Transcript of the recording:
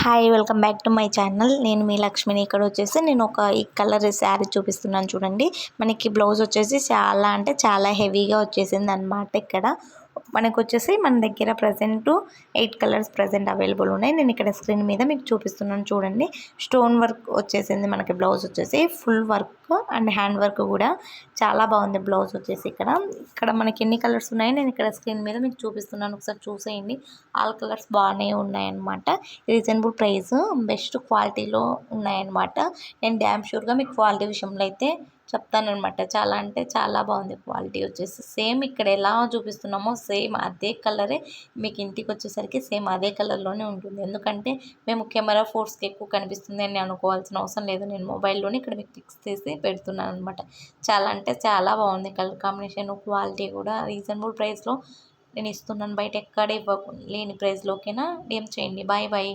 Hi welcome back to my channel. నేను మీ లక్ష్మిని. ఇక్కడ వచ్చేసి నేను ఒక ఈ కలర్ శారీ చూపిస్తున్నాను చూడండి. మనకి బ్లౌజ్ వచ్చేసి చాలా అంటే చాలా హెవీగా వచ్చేసింది అనమాట. ఇక్కడ మనకు వచ్చేసి మన దగ్గర ప్రజెంట్ 8 కలర్స్ ప్రజెంట్ అవైలబుల్ ఉన్నాయి. నేను ఇక్కడ స్క్రీన్ మీద మీకు చూపిస్తున్నాను చూడండి. స్టోన్ వర్క్ వచ్చేసింది మనకి. బ్లౌజ్ వచ్చేసి full work and hand work కూడా చాలా బాగుంది. బ్లౌజ్ వచ్చేసి ఇక్కడ మనకి ఎన్ని కలర్స్ ఉన్నాయి నేను ఇక్కడ స్క్రీన్ మీద మీకు చూపిస్తున్నాను. ఒకసారి చూసేయండి. ఆల్ కలర్స్ బాగానే ఉన్నాయన్నమాట. రీజనబుల్ ప్రైస్, బెస్ట్ క్వాలిటీలో ఉన్నాయన్నమాట. నేను డ్యామ్ షూర్గా మీకు క్వాలిటీ విషయంలో అయితే చెప్తానమాట. చాలా అంటే చాలా బాగుంది క్వాలిటీ వచ్చేసి. సేమ్ ఇక్కడ ఎలా చూపిస్తున్నామో సేమ్ అదే కలరే మీకు ఇంటికి వచ్చేసరికి సేమ్ అదే కలర్లోనే ఉంటుంది. ఎందుకంటే మేము కెమెరా ఫోర్స్కి ఎక్కువ కనిపిస్తుంది అని అనుకోవాల్సిన అవసరం లేదు. నేను మొబైల్లోనే ఇక్కడ మీకు ఫిక్స్ చేసి పెడుతున్నాను అనమాట. చాలా అంటే చాలా బాగుంది కలర్ కాంబినేషన్, క్వాలిటీ కూడా రీజనబుల్ ప్రైస్లో నేను ఇస్తున్నాను. బయట ఎక్కడ లేని ప్రైస్లోకైనా డీఎం చేయండి. Bye bye.